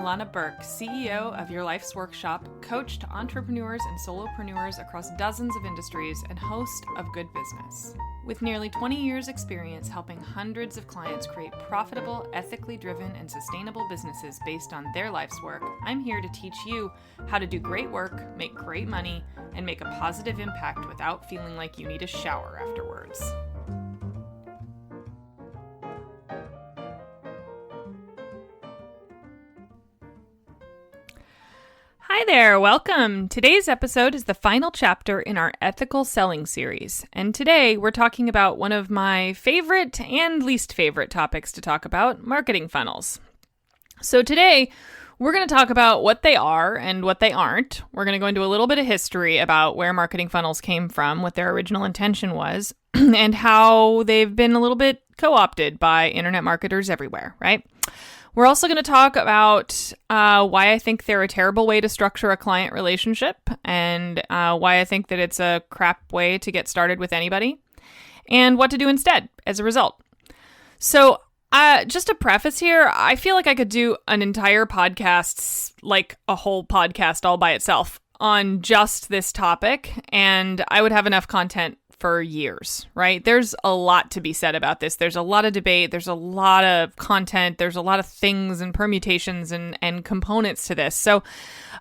Illana Burk, CEO of Your Life's Workshop, coach to entrepreneurs and solopreneurs across dozens of industries, and host of Good Business. With nearly 20 years' experience helping hundreds of clients create profitable, ethically driven, and sustainable businesses based on their life's work, I'm here to teach you how to do great work, make great money, and make a positive impact without feeling like you need a shower afterwards. Hi there, welcome. Today's episode is the final chapter in our ethical selling series. And today we're talking about one of my favorite and least favorite topics to talk about, marketing funnels. So today we're going to talk about what they are and what they aren't. We're going to go into a little bit of history about where marketing funnels came from, what their original intention was, and how they've been a little bit co-opted by internet marketers everywhere, right? We're also going to talk about why I think they're a terrible way to structure a client relationship and why I think that it's a crap way to get started with anybody and what to do instead as a result. So just to preface here, I feel like I could do an entire podcast, like a whole podcast all by itself on just this topic, and I would have enough content for years, right? There's a lot to be said about this. There's a lot of debate. There's a lot of content. There's a lot of things and permutations and components to this. So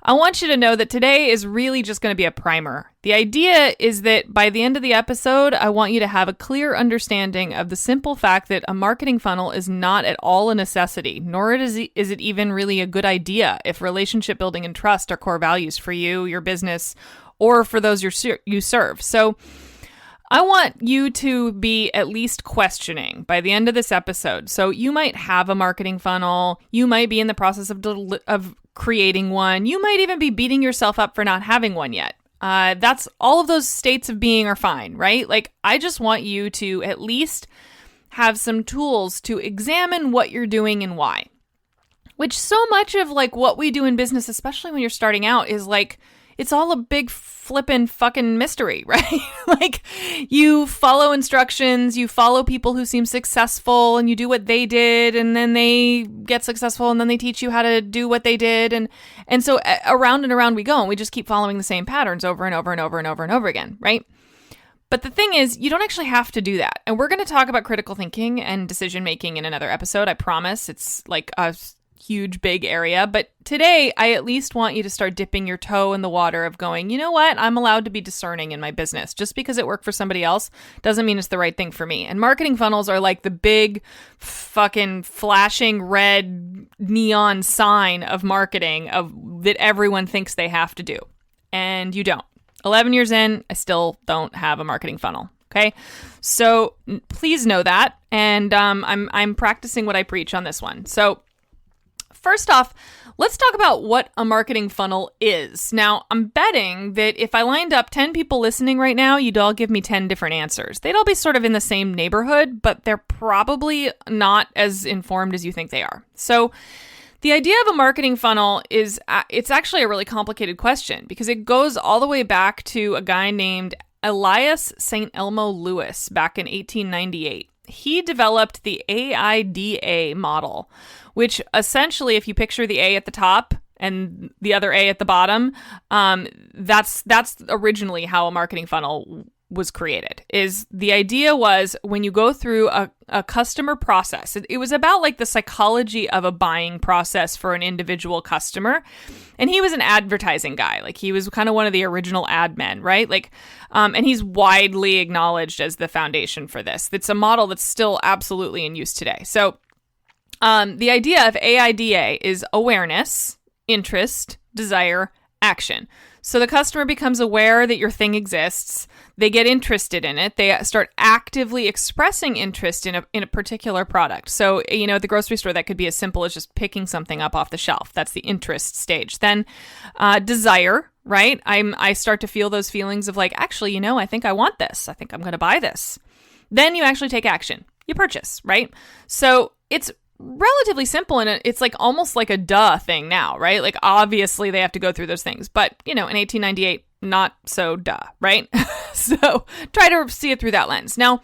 I want you to know that today is really just going to be a primer. The idea is that by the end of the episode, I want you to have a clear understanding of the simple fact that a marketing funnel is not at all a necessity, nor is it even really a good idea if relationship building and trust are core values for you, your business, or for those you serve. So I want you to be at least questioning by the end of this episode. So you might have a marketing funnel. You might be in the process of creating one. You might even be beating yourself up for not having one yet. That's all of those states of being are fine, right? Like, I just want you to at least have some tools to examine what you're doing and why. Which so much of like what we do in business, especially when you're starting out, is like, it's all a big flippin' fucking mystery, right? Like, you follow instructions, you follow people who seem successful, and you do what they did, and then they get successful, and then they teach you how to do what they did, and so around and around we go, and we just keep following the same patterns over and over and over and over and over again, right? But the thing is, you don't actually have to do that. And we're going to talk about critical thinking and decision making in another episode, I promise. It's like a huge, big area. But today, I at least want you to start dipping your toe in the water of going, you know what? I'm allowed to be discerning in my business. Just because it worked for somebody else doesn't mean it's the right thing for me. And marketing funnels are like the big fucking flashing red neon sign of marketing that everyone thinks they have to do. And you don't. 11 years in, I still don't have a marketing funnel. Okay, so please know that. And I'm practicing what I preach on this one. So first off, let's talk about what a marketing funnel is. Now, I'm betting that if I lined up 10 people listening right now, you'd all give me 10 different answers. They'd all be sort of in the same neighborhood, but they're probably not as informed as you think they are. So the idea of a marketing funnel is, it's actually a really complicated question because it goes all the way back to a guy named Elias St. Elmo Lewis back in 1898. He developed the AIDA model, which essentially, if you picture the A at the top and the other A at the bottom, that's originally how a marketing funnel was created. Is the idea was when you go through a customer process, it was about like the psychology of a buying process for an individual customer. And he was an advertising guy. Like, he was kind of one of the original ad men, right? Like, and he's widely acknowledged as the foundation for this. It's a model that's still absolutely in use today. So the idea of AIDA is awareness, interest, desire, action. So the customer becomes aware that your thing exists. They get interested in it. They start actively expressing interest in a particular product. So, at the grocery store, that could be as simple as just picking something up off the shelf. That's the interest stage. Then desire, right? I start to feel those feelings of like, actually, I think I want this. I think I'm going to buy this. Then you actually take action. You purchase, right? So it's relatively simple, and it's like almost like a duh thing now, right? Like, obviously they have to go through those things, but in 1898, not so duh, right? So try to see it through that lens. Now,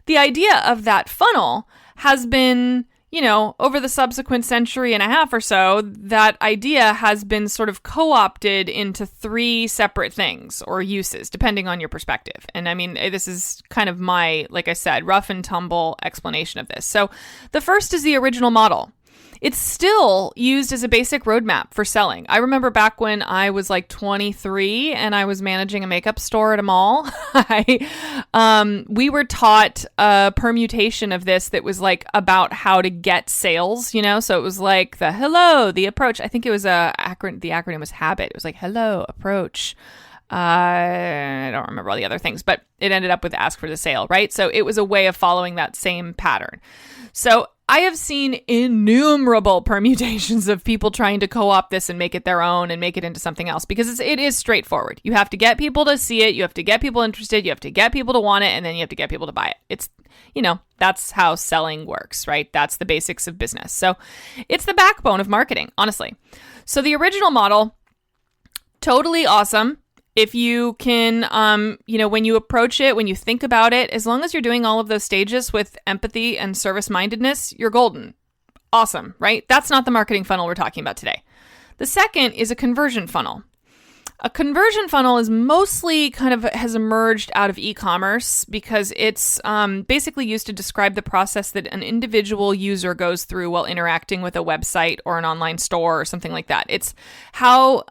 the idea of that funnel has been, over the subsequent century and a half or so, that idea has been sort of co-opted into three separate things or uses, depending on your perspective. And I mean, this is kind of my, like I said, rough and tumble explanation of this. So the first is the original model. It's still used as a basic roadmap for selling. I remember back when I was like 23 and I was managing a makeup store at a mall, we were taught a permutation of this that was like about how to get sales, So it was like the approach. I think it was the acronym was HABIT. It was like hello, approach. I don't remember all the other things, but it ended up with ask for the sale, right? So it was a way of following that same pattern. So I have seen innumerable permutations of people trying to co-opt this and make it their own and make it into something else, because it is straightforward. You have to get people to see it. You have to get people interested. You have to get people to want it. And then you have to get people to buy it. It's, that's how selling works, right? That's the basics of business. So it's the backbone of marketing, honestly. So the original model, totally awesome. If you can, when you approach it, when you think about it, as long as you're doing all of those stages with empathy and service-mindedness, you're golden. Awesome, right? That's not the marketing funnel we're talking about today. The second is a conversion funnel. A conversion funnel is mostly has emerged out of e-commerce because it's basically used to describe the process that an individual user goes through while interacting with a website or an online store or something like that. It's how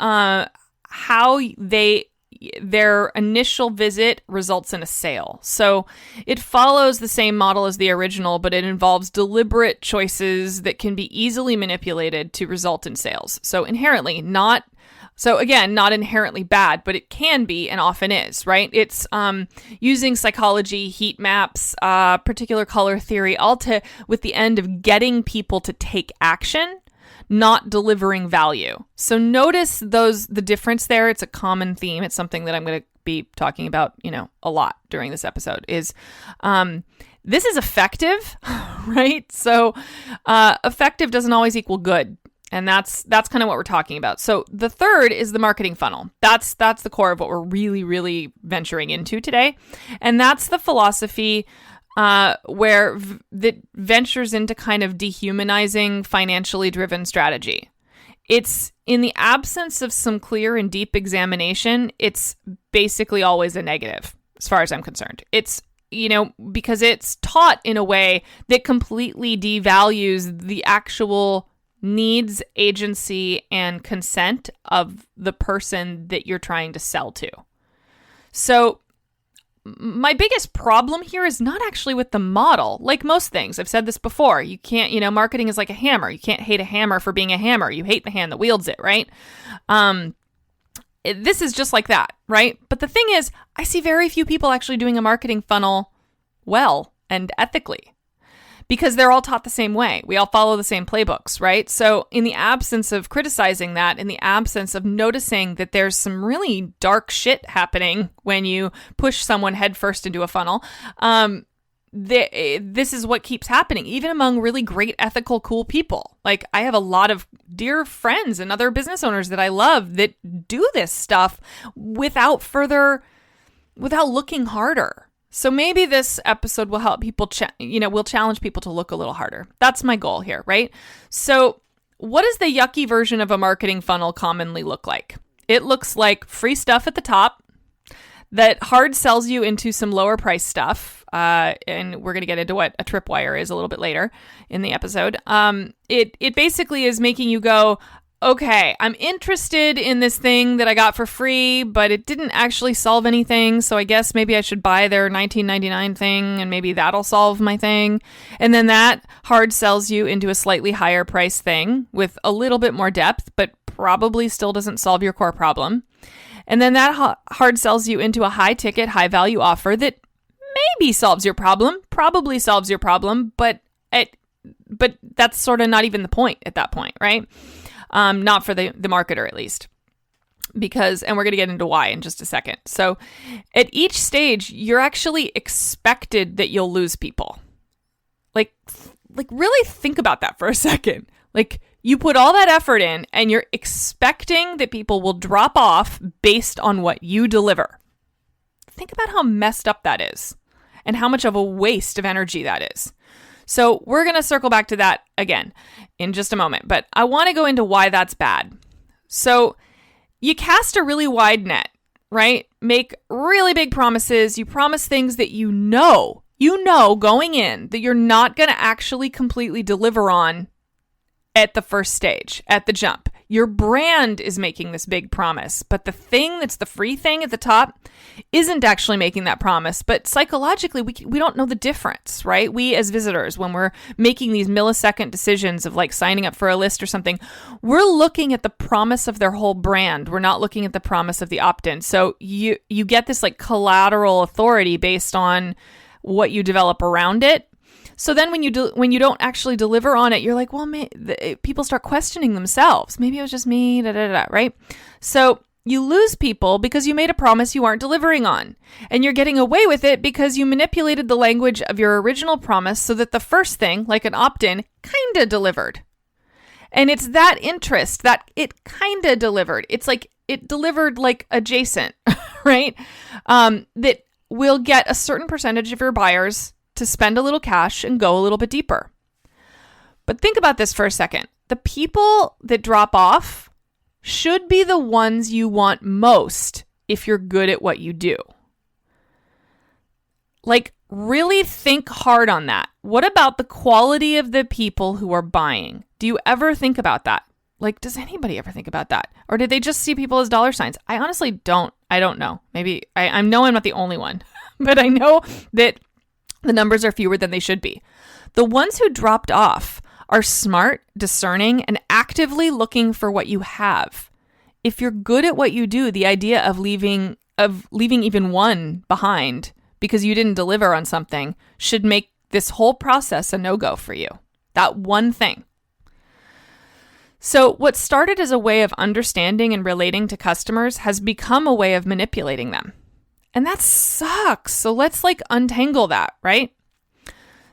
their initial visit results in a sale. So it follows the same model as the original, but it involves deliberate choices that can be easily manipulated to result in sales. So not inherently bad, but it can be and often is, right? It's using psychology, heat maps, particular color theory, all with the end of getting people to take action, not delivering value. So notice the difference there. It's a common theme. It's something that I'm going to be talking about, a lot during this episode is, this is effective, right? So, effective doesn't always equal good. And that's kind of what we're talking about. So the third is the marketing funnel. That's the core of what we're really, really venturing into today. And that's the philosophy that ventures into kind of dehumanizing financially driven strategy. It's in the absence of some clear and deep examination, it's basically always a negative as far as I'm concerned. It's, because it's taught in a way that completely devalues the actual needs, agency, and consent of the person that you're trying to sell to. So my biggest problem here is not actually with the model. Like most things, I've said this before, you can't, marketing is like a hammer. You can't hate a hammer for being a hammer. You hate the hand that wields it, right? This is just like that, right? But the thing is, I see very few people actually doing a marketing funnel well and ethically, because they're all taught the same way. We all follow the same playbooks, right? So in the absence of criticizing that, in the absence of noticing that there's some really dark shit happening when you push someone headfirst into a funnel, this is what keeps happening, even among really great, ethical, cool people. Like, I have a lot of dear friends and other business owners that I love that do this stuff without looking harder. So maybe this episode will help people, will challenge people to look a little harder. That's my goal here, right? So what does the yucky version of a marketing funnel commonly look like? It looks like free stuff at the top that hard sells you into some lower price stuff. And we're going to get into what a tripwire is a little bit later in the episode. It basically is making you go, okay, I'm interested in this thing that I got for free, but it didn't actually solve anything. So I guess maybe I should buy their $19.99 thing and maybe that'll solve my thing. And then that hard sells you into a slightly higher price thing with a little bit more depth, but probably still doesn't solve your core problem. And then that hard sells you into a high ticket, high value offer that maybe solves your problem, probably solves your problem, but that's sort of not even the point at that point, right? Not for the marketer, at least. And we're going to get into why in just a second. So at each stage, you're actually expected that you'll lose people. Like really think about that for a second. Like, you put all that effort in and you're expecting that people will drop off based on what you deliver. Think about how messed up that is and how much of a waste of energy that is. So we're going to circle back to that again in just a moment, but I want to go into why that's bad. So you cast a really wide net, right? Make really big promises. You promise things that you know going in that you're not going to actually completely deliver on at the first stage, at the jump. Your brand is making this big promise, but the thing that's the free thing at the top isn't actually making that promise. But psychologically, we don't know the difference, right? We as visitors, when we're making these millisecond decisions of like signing up for a list or something, we're looking at the promise of their whole brand. We're not looking at the promise of the opt-in. So you get this like collateral authority based on what you develop around it. So then when you don't actually deliver on it, you're like, well, people start questioning themselves. Maybe it was just me, right? So you lose people because you made a promise you aren't delivering on. And you're getting away with it because you manipulated the language of your original promise so that the first thing, like an opt-in, kind of delivered. And it's that interest that it kind of delivered. It's like it delivered like adjacent, right? That will get a certain percentage of your buyers to spend a little cash and go a little bit deeper. But think about this for a second. The people that drop off should be the ones you want most if you're good at what you do. Like, really think hard on that. What about the quality of the people who are buying? Do you ever think about that? Like, does anybody ever think about that? Or did they just see people as dollar signs? I honestly don't. I don't know. Maybe I know I'm not the only one, but I know that the numbers are fewer than they should be. The ones who dropped off are smart, discerning, and actively looking for what you have. If you're good at what you do, the idea of leaving even one behind because you didn't deliver on something should make this whole process a no-go for you. That one thing. So what started as a way of understanding and relating to customers has become a way of manipulating them. And that sucks. So let's untangle that, right?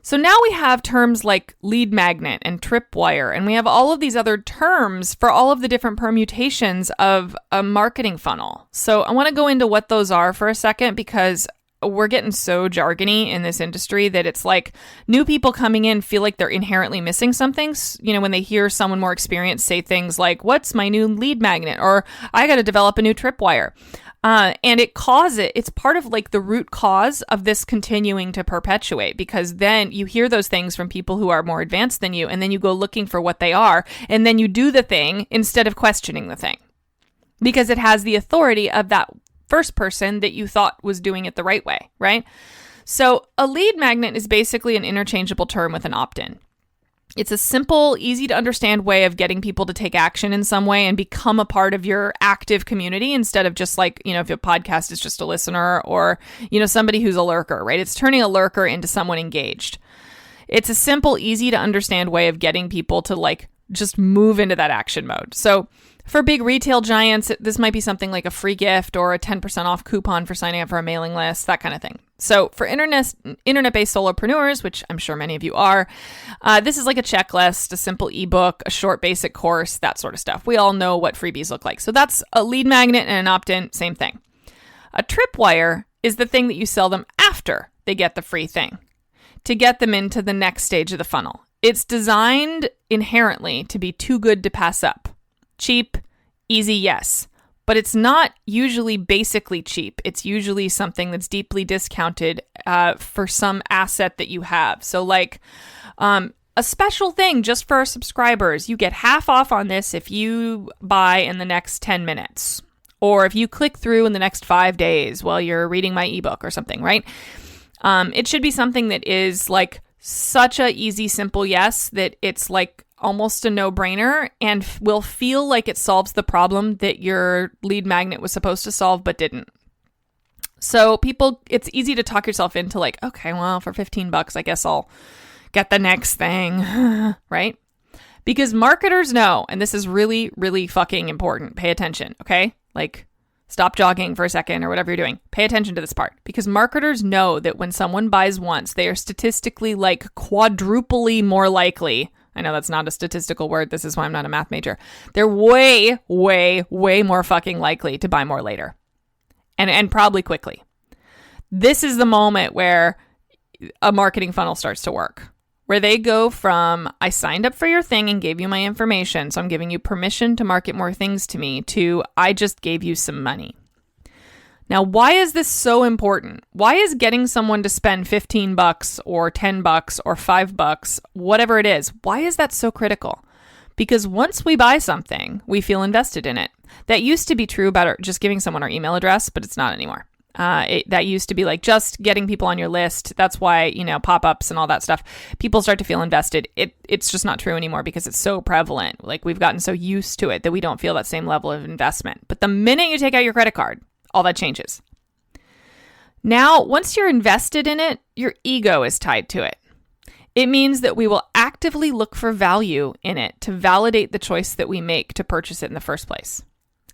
So now we have terms like lead magnet and tripwire, and we have all of these other terms for all of the different permutations of a marketing funnel. So I want to go into what those are for a second because we're getting so jargony in this industry that it's like new people coming in feel like they're inherently missing something. When they hear someone more experienced say things like, what's my new lead magnet? Or I got to develop a new tripwire. And it's part of the root cause of this continuing to perpetuate, because then you hear those things from people who are more advanced than you, and then you go looking for what they are, and then you do the thing instead of questioning the thing because it has the authority of that first person that you thought was doing it the right way, right? So a lead magnet is basically an interchangeable term with an opt-in. It's a simple, easy to understand way of getting people to take action in some way and become a part of your active community instead of just if a podcast is just a listener or, somebody who's a lurker, right? It's turning a lurker into someone engaged. It's a simple, easy to understand way of getting people to just move into that action mode. So for big retail giants, this might be something like a free gift or a 10% off coupon for signing up for a mailing list, that kind of thing. So for internet-based solopreneurs, which I'm sure many of you are, this is like a checklist, a simple ebook, a short basic course, that sort of stuff. We all know what freebies look like. So that's a lead magnet and an opt-in, same thing. A tripwire is the thing that you sell them after they get the free thing to get them into the next stage of the funnel. It's designed inherently to be too good to pass up. Cheap, easy, yes. But it's not usually basically cheap. It's usually something that's deeply discounted for some asset that you have. So a special thing just for our subscribers. You get half off on this if you buy in the next 10 minutes. Or if you click through in the next 5 days while you're reading my ebook or something, right? It should be something that is such a easy, simple yes that it's almost a no-brainer and will feel like it solves the problem that your lead magnet was supposed to solve but didn't. So it's easy to talk yourself into okay, well, for $15, I guess I'll get the next thing, right? Because marketers know, and this is really, really fucking important. Pay attention, okay? Stop jogging for a second or whatever you're doing. Pay attention to this part because marketers know that when someone buys once, they are statistically quadruply more likely. I know that's not a statistical word. This is why I'm not a math major. They're way, way, way more fucking likely to buy more later and probably quickly. This is the moment where a marketing funnel starts to work. where they go from, I signed up for your thing and gave you my information, so I'm giving you permission to market more things to me, to I just gave you some money. Now, why is this so important? Why is getting someone to spend $15 or $10 or $5, whatever it is, why is that so critical? Because once we buy something, we feel invested in it. That used to be true about just giving someone our email address, but it's not anymore. That used to be like just getting people on your list. That's why, pop-ups and all that stuff, people start to feel invested. It's just not true anymore because it's so prevalent. Like we've gotten so used to it that we don't feel that same level of investment. But the minute you take out your credit card, all that changes. Now, once you're invested in it, your ego is tied to it. It means that we will actively look for value in it to validate the choice that we make to purchase it in the first place.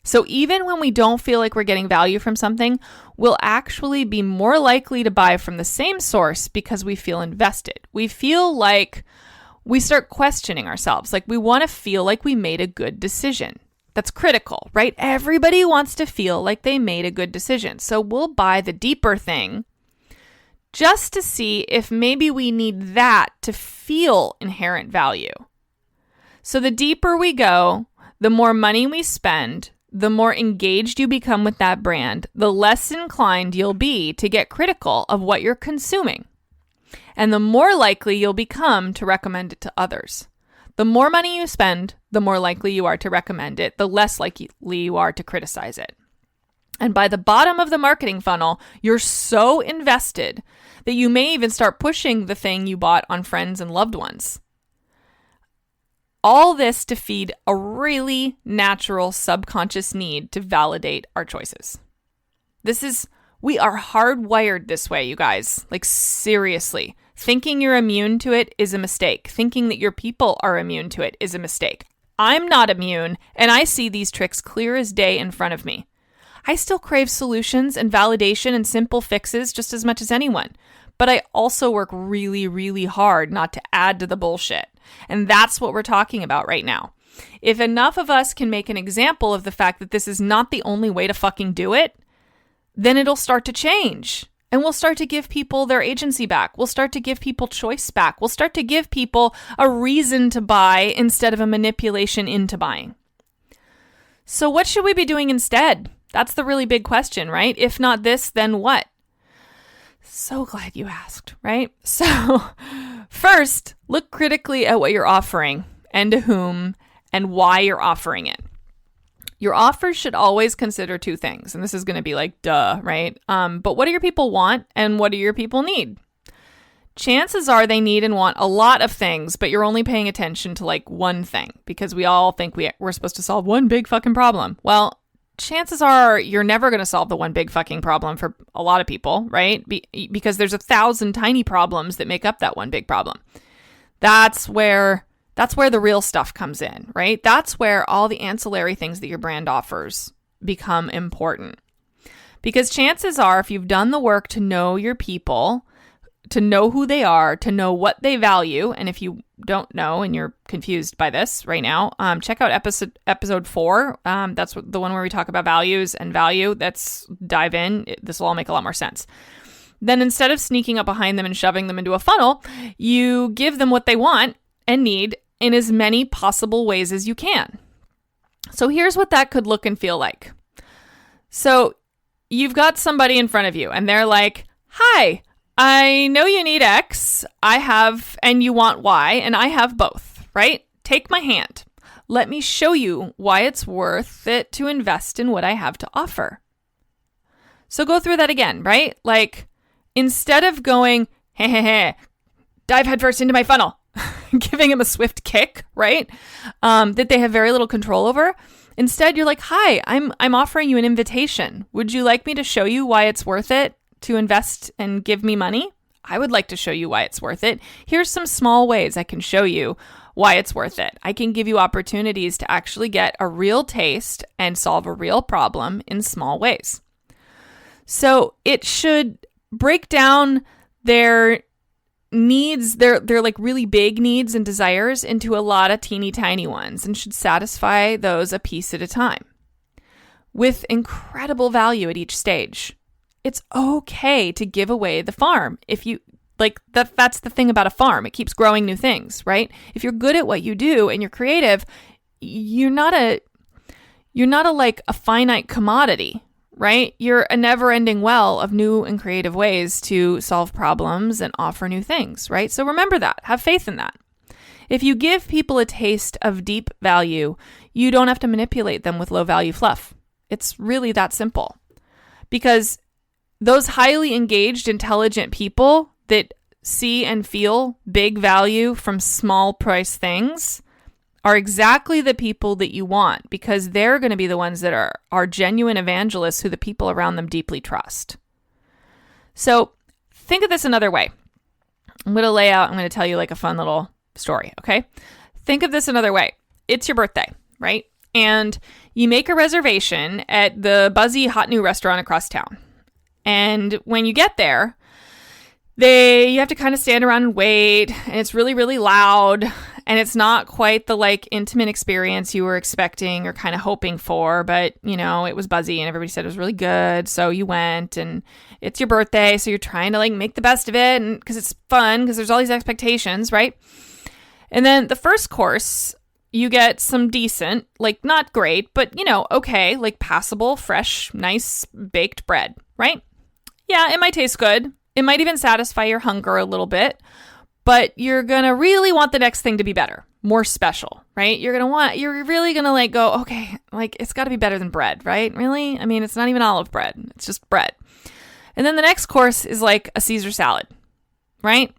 So even when we don't feel like we're getting value from something, we'll actually be more likely to buy from the same source because we feel invested. We feel like we start questioning ourselves, like we want to feel like we made a good decision. That's critical, right? Everybody wants to feel like they made a good decision. So we'll buy the deeper thing just to see if maybe we need that to feel inherent value. So the deeper we go, the more money we spend, the more engaged you become with that brand, the less inclined you'll be to get critical of what you're consuming. And the more likely you'll become to recommend it to others. The more money you spend, the more likely you are to recommend it, the less likely you are to criticize it. And by the bottom of the marketing funnel, you're so invested that you may even start pushing the thing you bought on friends and loved ones. All this to feed a really natural subconscious need to validate our choices. We are hardwired this way, you guys. Like seriously. Thinking you're immune to it is a mistake. Thinking that your people are immune to it is a mistake. I'm not immune, and I see these tricks clear as day in front of me. I still crave solutions and validation and simple fixes just as much as anyone. But I also work really, really hard not to add to the bullshit. And that's what we're talking about right now. If enough of us can make an example of the fact that this is not the only way to fucking do it, then it'll start to change. And we'll start to give people their agency back. We'll start to give people choice back. We'll start to give people a reason to buy instead of a manipulation into buying. So what should we be doing instead? That's the really big question, right? If not this, then what? So glad you asked, right? So first, look critically at what you're offering and to whom and why you're offering it. Your offers should always consider two things, and this is going to be like, duh, right? But what do your people want and what do your people need? Chances are they need and want a lot of things, but you're only paying attention to like one thing because we all think we're supposed to solve one big fucking problem. Well, chances are you're never going to solve the one big fucking problem for a lot of people, right? Because there's 1,000 tiny problems that make up that one big problem. That's where the real stuff comes in, right? That's where all the ancillary things that your brand offers become important. Because chances are, if you've done the work to know your people, to know who they are, to know what they value, and if you don't know and you're confused by this right now, check out episode 4. That's the one where we talk about values and value. Let's dive in. This will all make a lot more sense. Then instead of sneaking up behind them and shoving them into a funnel, you give them what they want and need in as many possible ways as you can. So here's what that could look and feel like. So you've got somebody in front of you and they're like, hi, I know you need X, and you want Y, and I have both, right? Take my hand. Let me show you why it's worth it to invest in what I have to offer. So go through that again, right? Like, instead of going, dive headfirst into my funnel, giving them a swift kick, right? That they have very little control over. Instead, you're like, hi, I'm offering you an invitation. Would you like me to show you why it's worth it to invest and give me money? I would like to show you why it's worth it. Here's some small ways I can show you why it's worth it. I can give you opportunities to actually get a real taste and solve a real problem in small ways. So it should break down their needs, their like really big needs and desires into a lot of teeny tiny ones, and should satisfy those a piece at a time with incredible value at each stage. It's okay to give away the farm. If you Like that's the thing about a farm. It keeps growing new things, right? If you're good at what you do and you're creative, you're not a like a finite commodity, right? You're a never-ending well of new and creative ways to solve problems and offer new things, right? So remember that. Have faith in that. If you give people a taste of deep value, you don't have to manipulate them with low-value fluff. It's really that simple. Because those highly engaged, intelligent people that see and feel big value from small price things are exactly the people that you want, because they're going to be the ones that are genuine evangelists who the people around them deeply trust. So think of this another way. I'm going to tell you like a fun little story, okay? Think of this another way. It's your birthday, right? And you make a reservation at the buzzy hot new restaurant across town. And when you get there, you have to kind of stand around and wait, and it's really, really loud, and it's not quite the like intimate experience you were expecting or kind of hoping for, but it was buzzy and everybody said it was really good. So you went, and it's your birthday. So you're trying to like make the best of it, and because it's fun, because there's all these expectations, right? And then the first course, you get some decent, like not great, but okay, like passable, fresh, nice baked bread, right? Yeah, it might taste good. It might even satisfy your hunger a little bit, but you're going to really want the next thing to be better, more special, right? You're really going to like go, okay, like it's got to be better than bread, right? Really? I mean, it's not even olive bread. It's just bread. And then the next course is like a Caesar salad, right?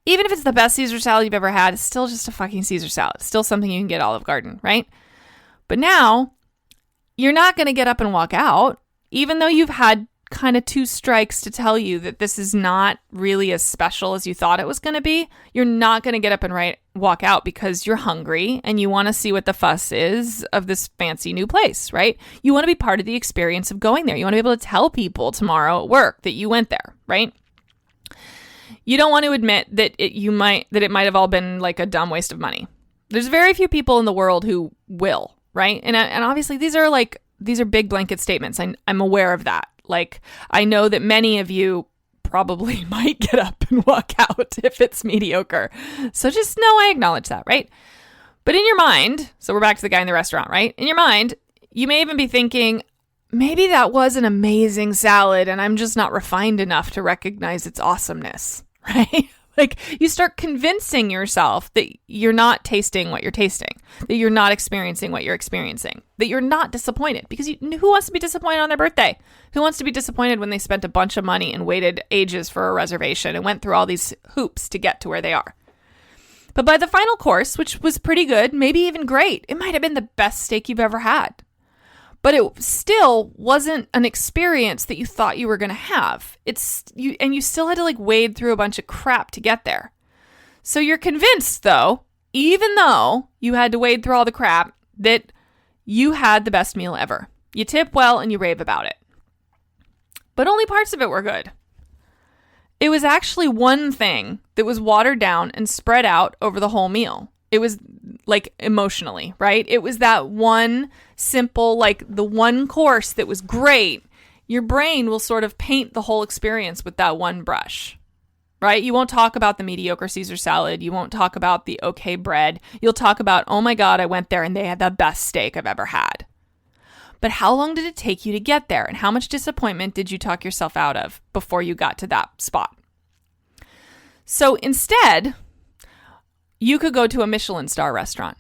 Even if it's the best Caesar salad you've ever had, it's still just a fucking Caesar salad. It's still something you can get at Olive Garden, right? But now you're not going to get up and walk out, even though you've had kind of two strikes to tell you that this is not really as special as you thought it was going to be. You're not going to get up and walk out because you're hungry and you want to see what the fuss is of this fancy new place, right? You want to be part of the experience of going there. You want to be able to tell people tomorrow at work that you went there, right? You don't want to admit that it might have all been like a dumb waste of money. There's very few people in the world who will, right? And obviously these are big blanket statements. I'm aware of that. Like, I know that many of you probably might get up and walk out if it's mediocre. So just know I acknowledge that, right? But in your mind, so we're back to the guy in the restaurant, right? In your mind, you may even be thinking, maybe that was an amazing salad and I'm just not refined enough to recognize its awesomeness, right? Like, you start convincing yourself that you're not tasting what you're tasting, that you're not experiencing what you're experiencing, that you're not disappointed. Because who wants to be disappointed on their birthday? Who wants to be disappointed when they spent a bunch of money and waited ages for a reservation and went through all these hoops to get to where they are? But by the final course, which was pretty good, maybe even great, it might have been the best steak you've ever had. But it still wasn't an experience that you thought you were going to have. And you still had to like wade through a bunch of crap to get there. So you're convinced, though, even though you had to wade through all the crap, that you had the best meal ever. You tip well and you rave about it. But only parts of it were good. It was actually one thing that was watered down and spread out over the whole meal. It was like emotionally, right? It was that one simple, like the one course that was great. Your brain will sort of paint the whole experience with that one brush, right? You won't talk about the mediocre Caesar salad. You won't talk about the okay bread. You'll talk about, oh my God, I went there and they had the best steak I've ever had. But how long did it take you to get there? And how much disappointment did you talk yourself out of before you got to that spot? So instead, you could go to a Michelin star restaurant,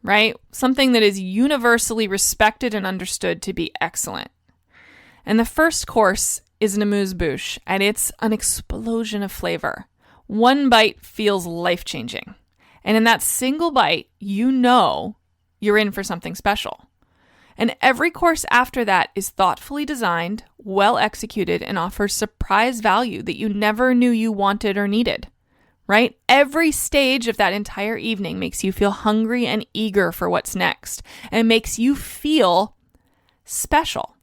right? Something that is universally respected and understood to be excellent. And the first course is an amuse-bouche, and it's an explosion of flavor. One bite feels life-changing. And in that single bite, you know you're in for something special. And every course after that is thoughtfully designed, well executed, and offers surprise value that you never knew you wanted or needed. Right? Every stage of that entire evening makes you feel hungry and eager for what's next, and makes you feel special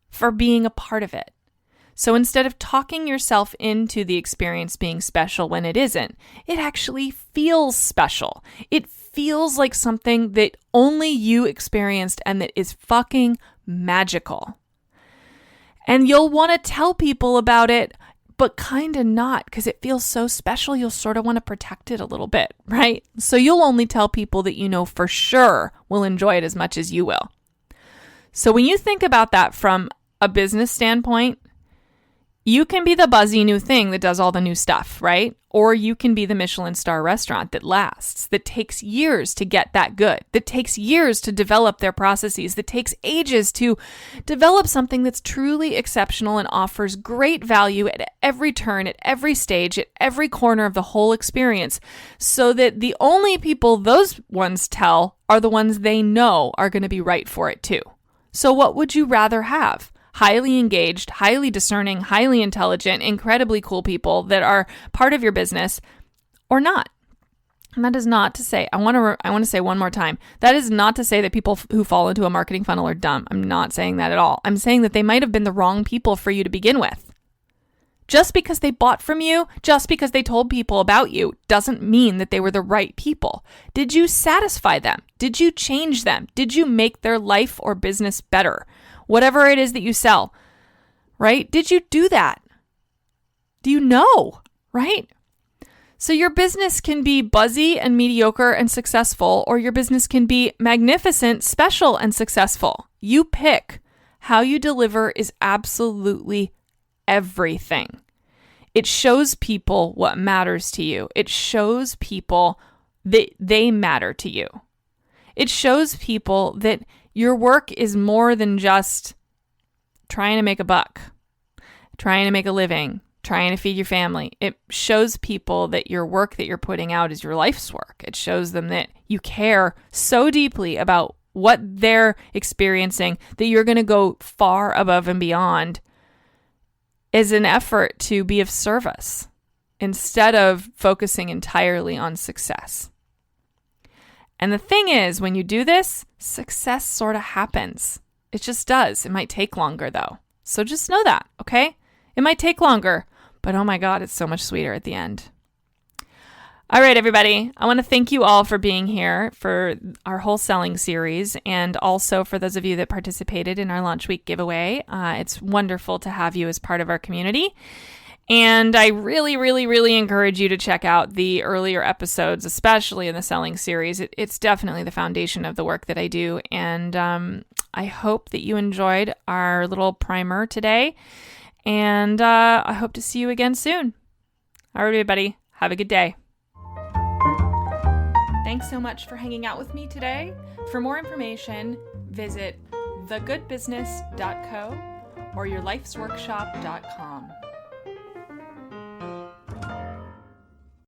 for being a part of it. So instead of talking yourself into the experience being special when it isn't, it actually feels special. It feels like something that only you experienced and that is fucking magical. And you'll want to tell people about it but kind of not, because it feels so special. You'll sort of want to protect it a little bit, right? So you'll only tell people that you know for sure will enjoy it as much as you will. So when you think about that from a business standpoint, you can be the buzzy new thing that does all the new stuff, right? Or you can be the Michelin star restaurant that lasts, that takes years to get that good, that takes years to develop their processes, that takes ages to develop something that's truly exceptional and offers great value at every turn, at every stage, at every corner of the whole experience, so that the only people those ones tell are the ones they know are going to be right for it too. So what would you rather have? Highly engaged, highly discerning, highly intelligent, incredibly cool people that are part of your business, or not? And that is not to say, I want to say one more time, that is not to say that people who fall into a marketing funnel are dumb. I'm not saying that at all. I'm saying that they might have been the wrong people for you to begin with. Just because they bought from you, just because they told people about you, doesn't mean that they were the right people. Did you satisfy them? Did you change them? Did you make their life or business better? Whatever it is that you sell, right? Did you do that? Do you know, right? So your business can be buzzy and mediocre and successful, or your business can be magnificent, special, and successful. You pick. How you deliver is absolutely everything. It shows people what matters to you. It shows people that they matter to you. It shows people that your work is more than just trying to make a buck, trying to make a living, trying to feed your family. It shows people that your work that you're putting out is your life's work. It shows them that you care so deeply about what they're experiencing that you're going to go far above and beyond as an effort to be of service instead of focusing entirely on success. And the thing is, when you do this, success sort of happens. It just does. It might take longer though. So just know that, okay? It might take longer, but oh my God, it's so much sweeter at the end. All right, everybody. I want to thank you all for being here for our whole selling series, and also for those of you that participated in our launch week giveaway. It's wonderful to have you as part of our community. And I really, really, really encourage you to check out the earlier episodes, especially in the selling series. It's definitely the foundation of the work that I do. And I hope that you enjoyed our little primer today. And I hope to see you again soon. All right, everybody. Have a good day. Thanks so much for hanging out with me today. For more information, visit thegoodbusiness.co or yourlifesworkshop.com.